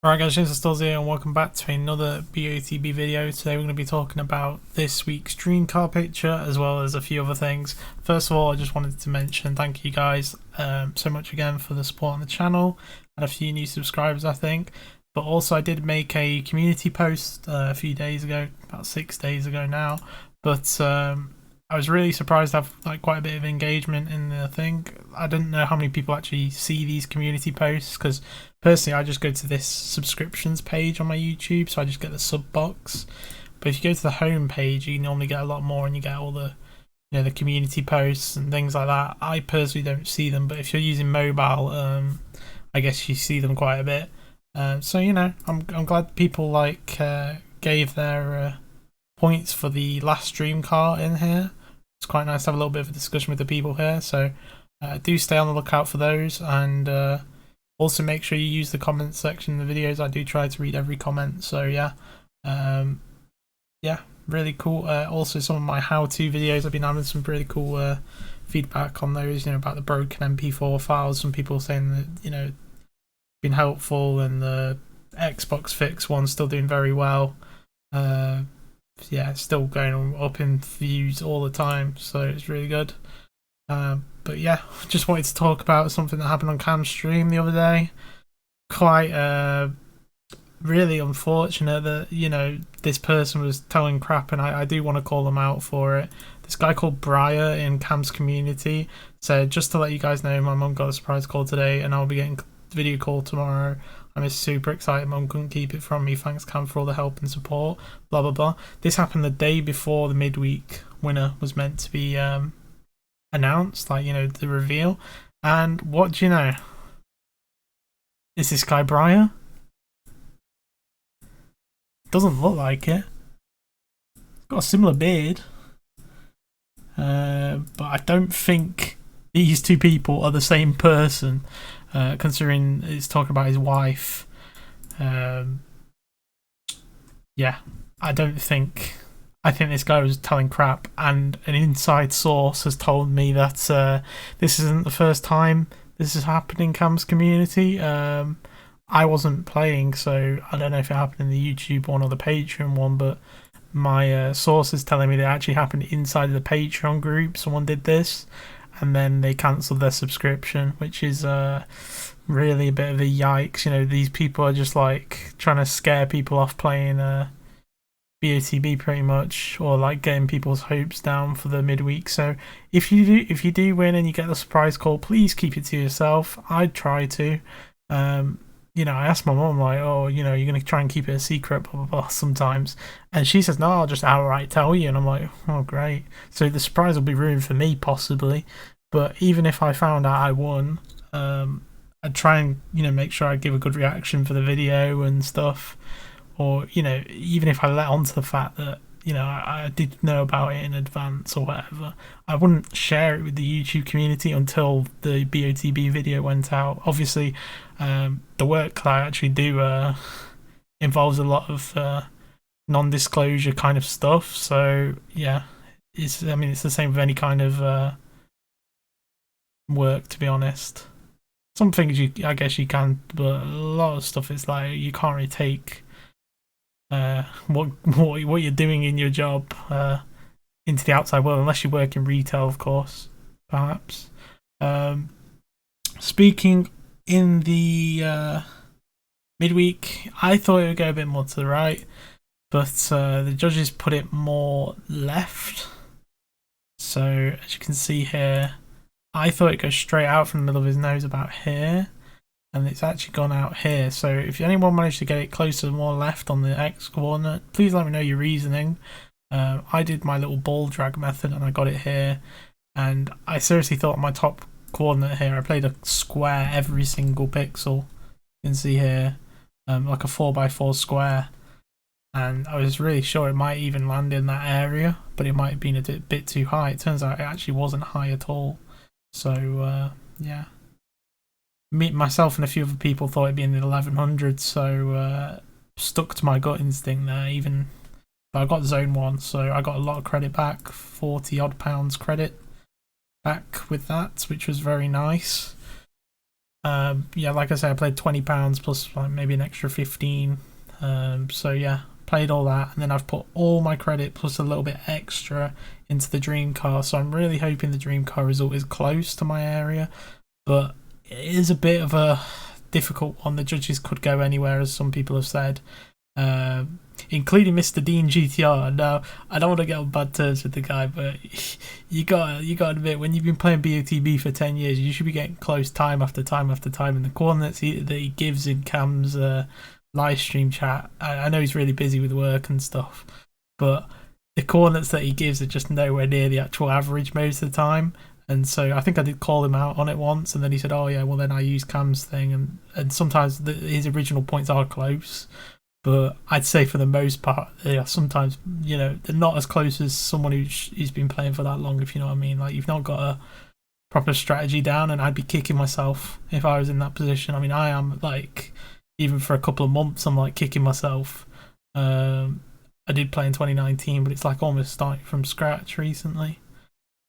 Alright guys, this is Stallzy and welcome back to another BOTB video. Today we're going to be talking about this week's dream car picture as well as a few other things. First of all, I just wanted to mention thank you guys so much again for the support on the channel and a few new subscribers I think. But also I did make a community post a few days ago, about 6 days ago now. But I was really surprised to have like quite a bit of engagement in the thing. I didn't know how many people actually see these community posts because personally I just go to this subscriptions page on my YouTube, so I just get the sub box. But if you go to the home page, you normally get a lot more and you get all the the community posts and things like that. I personally don't see them, but if you're using mobile, I guess you see them quite a bit. So I'm glad people gave their points for the last dream car in here. It's quite nice to have a little bit of a discussion with the people here, so do stay on the lookout for those, and also make sure you use the comment section in the videos. I do try to read every comment, so yeah, really cool. Also some of my how-to videos, I've been having some really cool feedback on those, about the broken MP4 files. Some people saying that been helpful, and the Xbox fix one's still doing very well. Yeah, it's still going up in views all the time, so it's really good. But yeah, just wanted to talk about something that happened on Cam's stream the other day. Quite really unfortunate that this person was telling crap, and I do want to call them out for it. This guy called Briar in Cam's community said, just to let you guys know, my mum got a surprise call today and I'll be getting a video call tomorrow. I'm super excited. Mum couldn't keep it from me. Thanks, Cam, for all the help and support. Blah, blah, blah. This happened the day before the midweek winner was meant to be announced, the reveal. And what do you know? Is this guy Briar? Doesn't look like it. Got a similar beard. But I don't think these two people are the same person. Considering it's talking about his wife. Yeah, I think this guy was telling crap, and an inside source has told me that this isn't the first time this has happened in Cam's community. I wasn't playing, so I don't know if it happened in the YouTube one or the Patreon one, but my source is telling me that it actually happened inside of the Patreon group. Someone did this and then they cancelled their subscription, which is really a bit of a yikes. These people are just like trying to scare people off playing BOTB pretty much, or getting people's hopes down for the midweek. So if you do win and you get the surprise call, please keep it to yourself. I'd try to. I asked my mum, oh, you're going to try and keep it a secret, blah, blah, blah, sometimes. And she says, no, I'll just outright tell you. And I'm like, oh, great. So the surprise will be ruined for me, possibly. But even if I found out I won, I'd try and, make sure I give a good reaction for the video and stuff. Or, even if I let on to the fact that, I did know about it in advance or whatever, I wouldn't share it with the YouTube community until the BOTB video went out. Obviously, the work that I actually do involves a lot of non-disclosure kind of stuff. So yeah, it's the same with any kind of work, to be honest. Some things I guess you can, but a lot of stuff is you can't really take what you're doing in your job into the outside world, unless you work in retail, of course, perhaps. Speaking in the midweek, I thought it would go a bit more to the right, but the judges put it more left. So as you can see here, I thought it goes straight out from the middle of his nose about here, and it's actually gone out here. So if anyone managed to get it closer, more left on the X coordinate, please let me know your reasoning. I did my little ball drag method and I got it here, and I seriously thought my top coordinate here, I played a square every single pixel. You can see here, like a 4x4 square, and I was really sure it might even land in that area, but it might have been a bit too high. It turns out it actually wasn't high at all. So yeah, myself and a few other people thought it'd be in the 1100s, so stuck to my gut instinct there. But I got zone 1, so I got a lot of credit back, 40 odd pounds credit back with that, which was very nice. Yeah, like I said, I played £20 plus like maybe an extra 15. So yeah, played all that, and then I've put all my credit plus a little bit extra into the dream car. So I'm really hoping the dream car result is close to my area, but it is a bit of a difficult one. The judges could go anywhere, as some people have said, including Mr. Dean GTR. Now, I don't want to get on bad terms with the guy, but you got to admit, when you've been playing BOTB for 10 years, you should be getting close time after time after time. And the coordinates that he gives in Cam's live stream chat, I know he's really busy with work and stuff, but the coordinates that he gives are just nowhere near the actual average most of the time. And so I think I did call him out on it once, and then he said, "Oh yeah, well then I use Cam's thing," and sometimes his original points are close, but I'd say for the most part, they are sometimes, they're not as close as someone who's been playing for that long, if you know what I mean. Like, you've not got a proper strategy down, and I'd be kicking myself if I was in that position. I mean, I am, like, even for a couple of months, I'm like kicking myself. I did play in 2019, but it's like almost starting from scratch recently.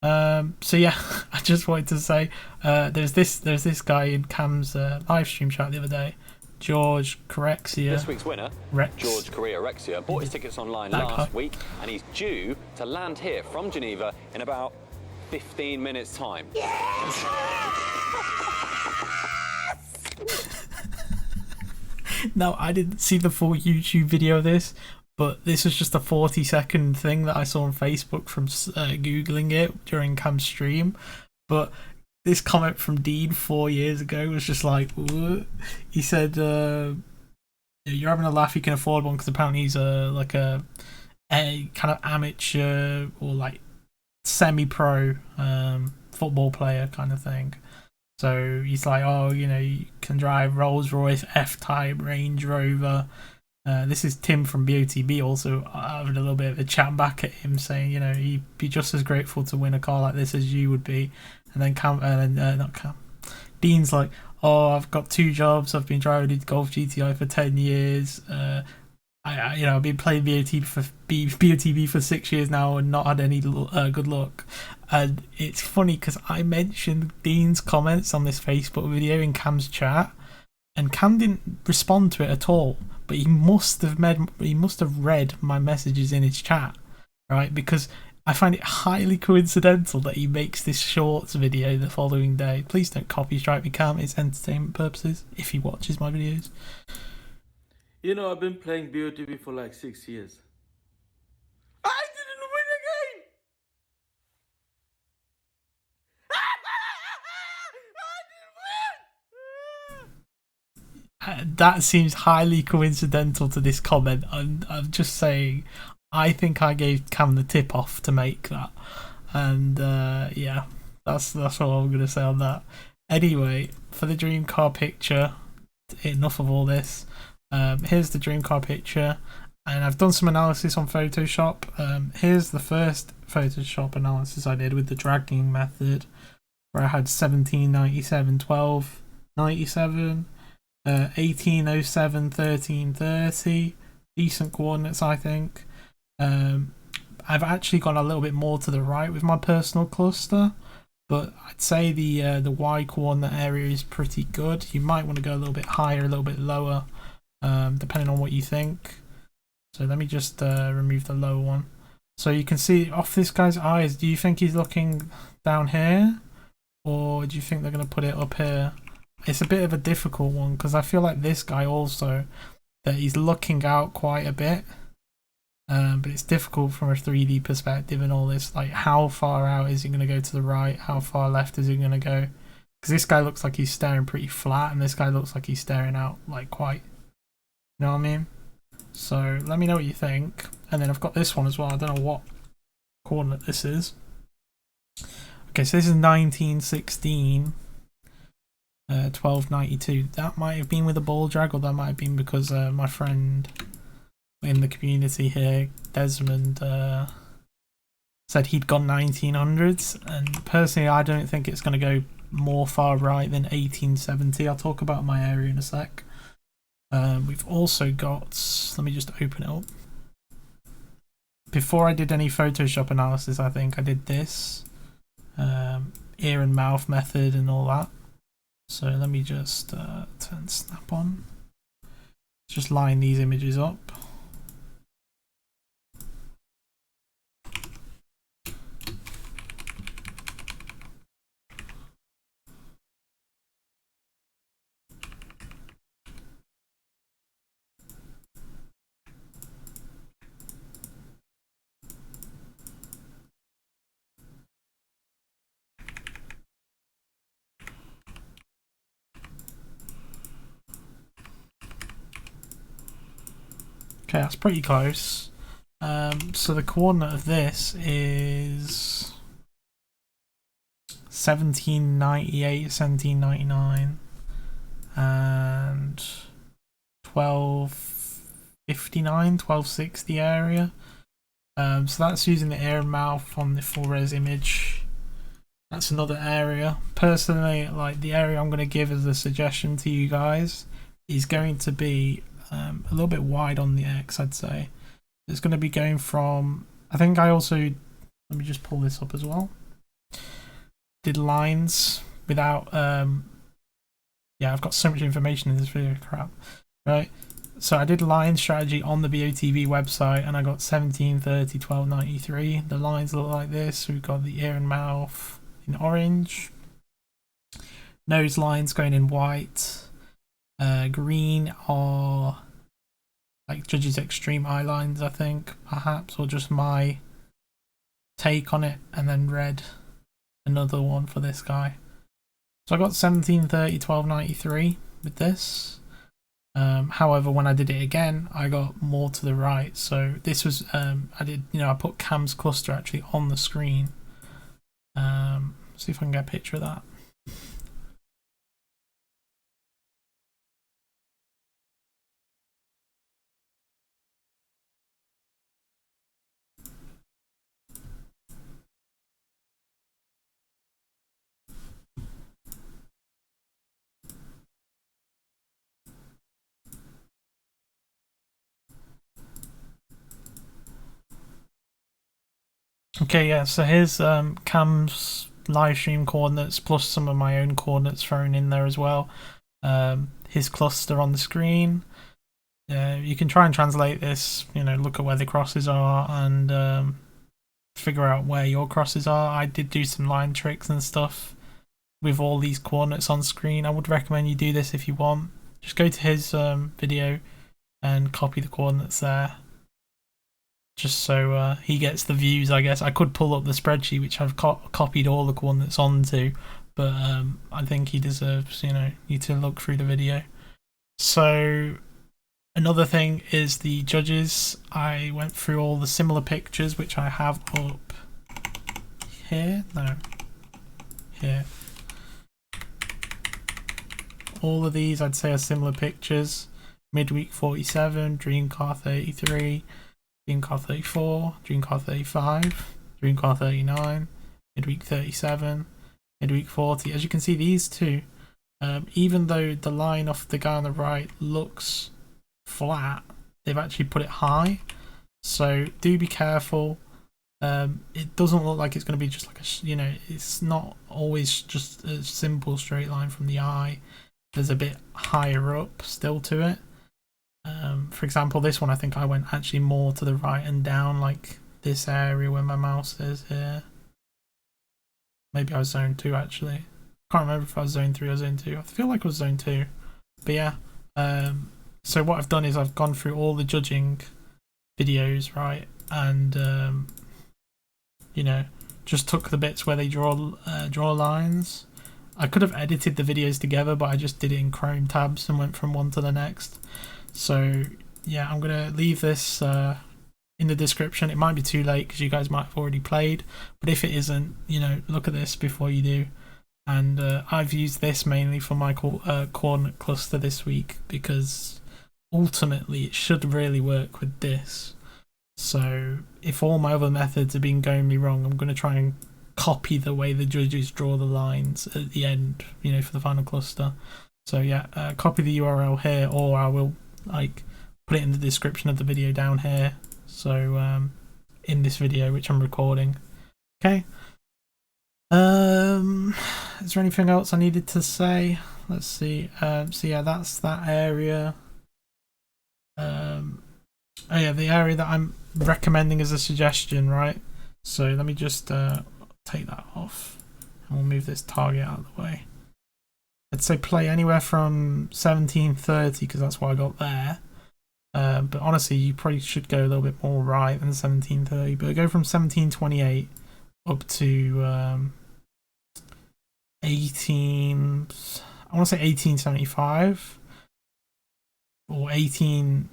So yeah, I just wanted to say, there's this guy in Cam's live stream chat the other day, George Corexia. This week's winner, George Corexia, bought his tickets online last week, and he's due to land here from Geneva in about 15 minutes' time. Yes! Now, I didn't see the full YouTube video of this, but this was just a 40-second thing that I saw on Facebook from Googling it during Cam's stream. But this comment from Dean 4 years ago was just like, what? He said, "You're having a laugh, you can afford one," because apparently he's like a kind of amateur or like semi-pro football player kind of thing. So he's like, "Oh, you can drive Rolls Royce, F-Type, Range Rover." This is Tim from BOTB also having a little bit of a chat back at him, saying, he'd be just as grateful to win a car like this as you would be. And then Dean's like, "Oh, I've got 2 jobs. I've been driving a Golf GTI for 10 years. I've been playing BOTB for 6 years now and not had any good luck." And it's funny because I mentioned Dean's comments on this Facebook video in Cam's chat, and Cam didn't respond to it at all. But he must have read my messages in his chat, right? Because I find it highly coincidental that he makes this shorts video the following day. Please don't copy strike me, Cam. It's entertainment purposes if he watches my videos. I've been playing BOTB for like 6 years. I didn't win again! I didn't win! That seems highly coincidental to this comment. I'm just saying, I think I gave Cam the tip off to make that. And yeah, that's all I'm going to say on that. Anyway, for the dream car picture, enough of all this. Here's the dream car picture, and I've done some analysis on Photoshop. Here's the first Photoshop analysis I did with the dragging method, where I had 1797, 1297, 1807, 1330, decent coordinates I think. I've actually gone a little bit more to the right with my personal cluster, but I'd say the Y coordinate area is pretty good. You might want to go a little bit higher, a little bit lower, depending on what you think. So let me just remove the lower one. So you can see off this guy's eyes, do you think he's looking down here, or do you think they're going to put it up here? It's a bit of a difficult one because I feel like this guy also, that he's looking out quite a bit, but it's difficult from a 3D perspective and all this, like how far out is he going to go to the right, how far left is he going to go, because this guy looks like he's staring pretty flat and this guy looks like he's staring out like quite, you know what I mean? So let me know what you think. And then I've got this one as well. I don't know what coordinate this is. Okay, so this is 1916, 1292. That might have been with a ball drag, or that might have been because my friend in the community here, Desmond, said he'd gone 1900s, and personally I don't think it's going to go more far right than 1870. I'll talk about my area in a sec. We've also got, let me just open it up. Before I did any Photoshop analysis, I think I did this ear and mouth method and all that. So let me just turn snap on. Just line these images up. Okay, that's pretty close. So the coordinate of this is 1798, 1799, and 1259, 1260 area. So that's using the ear and mouth on the full res image. That's another area. Personally, like, the area I'm going to give as a suggestion to you guys is going to be a little bit wide on the X, I'd say. It's going to be going from, I think I also, let me just pull this up as well. Did lines without, yeah, I've got so much information in this video, crap. Right, so I did line strategy on the BOTB website and I got 1730, 1293. The lines look like this. We've got the ear and mouth in orange. Nose lines going in white. Green are like Judge's extreme eye lines, I think, perhaps, or just my take on it. And then red, another one for this guy. So I got 1730, 1293 with this. However, when I did it again, I got more to the right. So this was, I did, I put Cam's cluster actually on the screen. See if I can get a picture of that. Okay, yeah, so here's Cam's live stream coordinates plus some of my own coordinates thrown in there as well. His cluster on the screen. You can try and translate this, look at where the crosses are and figure out where your crosses are. I did do some line tricks and stuff with all these coordinates on screen. I would recommend you do this if you want. Just go to his video and copy the coordinates there. Just so he gets the views, I guess. I could pull up the spreadsheet, which I've copied all the coordinates onto, but I think he deserves, you to look through the video. So another thing is the judges. I went through all the similar pictures, which I have up here. No, here. All of these, I'd say, are similar pictures. Midweek 47, Dream Car 33. Dream Car 34, Dream Car 35, Dream Car 39, Midweek 37, Midweek 40. As you can see, these two, even though the line off the guy on the right looks flat, they've actually put it high. So do be careful. It doesn't look like it's going to be just like it's not always just a simple straight line from the eye. There's a bit higher up still to it. For example, this one, I think I went actually more to the right and down, like this area where my mouse is here. Maybe I was zone 2 actually. Can't remember if I was zone 3 or zone 2. I feel like it was zone 2. But yeah, so what I've done is I've gone through all the judging videos, right? And, just took the bits where they draw lines. I could have edited the videos together, but I just did it in Chrome tabs and went from one to the next. So yeah, I'm gonna leave this in the description. It might be too late because you guys might have already played, but if it isn't, look at this before you do. And I've used this mainly for my coordinate cluster this week because ultimately it should really work with this. So if all my other methods have been going me wrong, I'm going to try and copy the way the judges draw the lines at the end, for the final cluster. So yeah, copy the URL here, or I will put it in the description of the video down here. So in this video which I'm recording. Okay. Is there anything else I needed to say? let's see. So yeah, that's that area. Oh yeah, the area that I'm recommending as a suggestion, right? So let me just take that off, and we'll move this target out of the way. I'd say play anywhere from 1730 because that's what I got there. But honestly, you probably should go a little bit more right than 1730. But go from 1728 up to 18. I want to say 1875 or 18.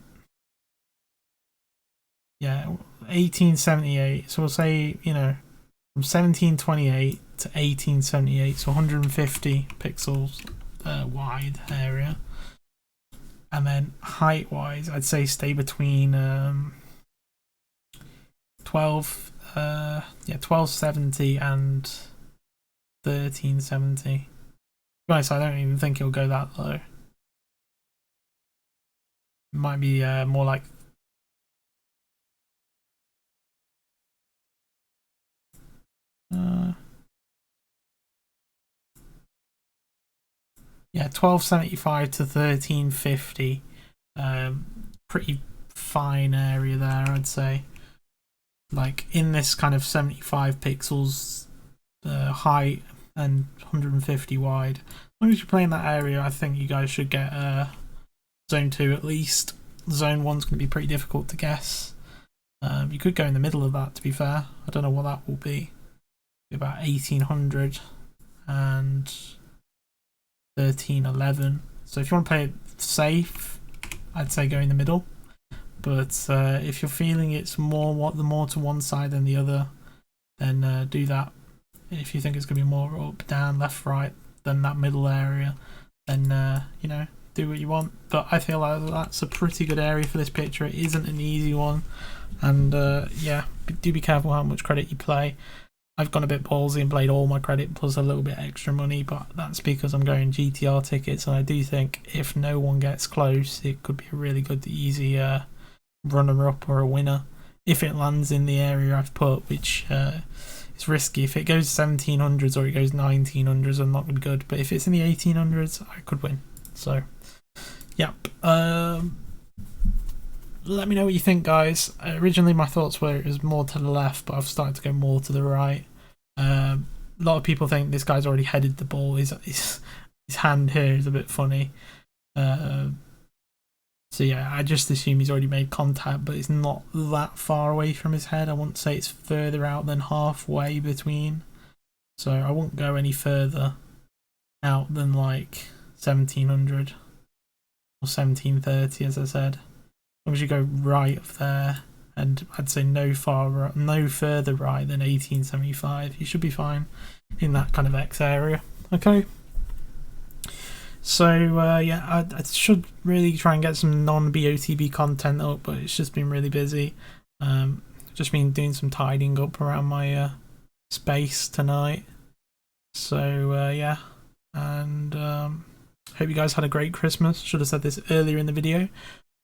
Yeah, 1878. So we'll say, you know, from 1728 to 1878, so 150 pixels wide area. And then height wise, I'd say stay between 1270 and 1370. Guys, I don't even think it'll go that low. It might be more like yeah, 1275 to 1350. Pretty fine area there, I'd say. Like in this kind of 75 pixels height and 150 wide. As long as you're playing that area, I think you guys should get zone 2 at least. Zone 1's going to be pretty difficult to guess. You could go in the middle of that, to be fair. I don't know what that will be. About 1800 and 1311. So if you want to play it safe, I'd say go in the middle. But if you're feeling it's more to one side than the other, then do that. If you think it's going to be more up, down, left, right than that middle area, then you know, do what you want. But I feel like that's a pretty good area for this picture. It isn't an easy one, and yeah, do be careful how much credit you play. I've gone a bit ballsy and played all my credit plus a little bit extra money, but that's because I'm going GTR tickets, and I do think if no one gets close, it could be a really good, easy runner-up or a winner if it lands in the area I've put, which is risky. If it goes 1700s or it goes 1900s, I'm not going to be good, but if it's in the 1800s, I could win. So, yep. Let me know what you think, guys. Originally my thoughts were it was more to the left, but I've started to go more to the right. A lot of people think this guy's already headed the ball. His hand here is a bit funny. So yeah, I just assume he's already made contact, but it's not that far away from his head. I wouldn't say it's further out than halfway between. So I won't go any further out than like 1700 or 1730, as I said. As long as you go right of there, and I'd say no further right than 1875, you should be fine in that kind of X area. Okay. So yeah, I should really try and get some non-BOTB content up, but it's just been really busy. Just been doing some tidying up around my space tonight. So yeah, and hope you guys had a great Christmas. Should have said this earlier in the video.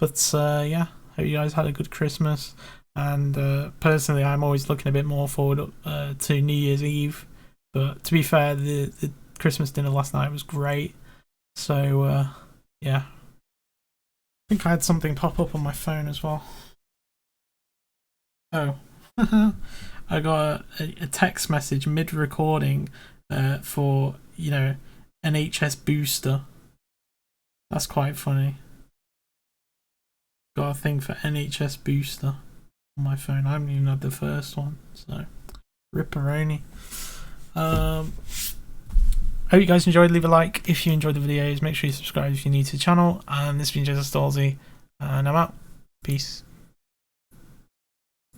But yeah, hope you guys had a good Christmas, and personally I'm always looking a bit more forward to New Year's Eve, but to be fair, the Christmas dinner last night was great. So yeah, I think I had something pop up on my phone as well. Oh, I got a text message mid-recording for, you know, NHS booster. That's quite funny. Got a thing for NHS booster on my phone. I haven't even had the first one, so ripperoni. Hope you guys enjoyed. Leave a like if you enjoyed the videos. Make sure you subscribe if you're new to the channel. And this has been Stallzy, and I'm out. Peace.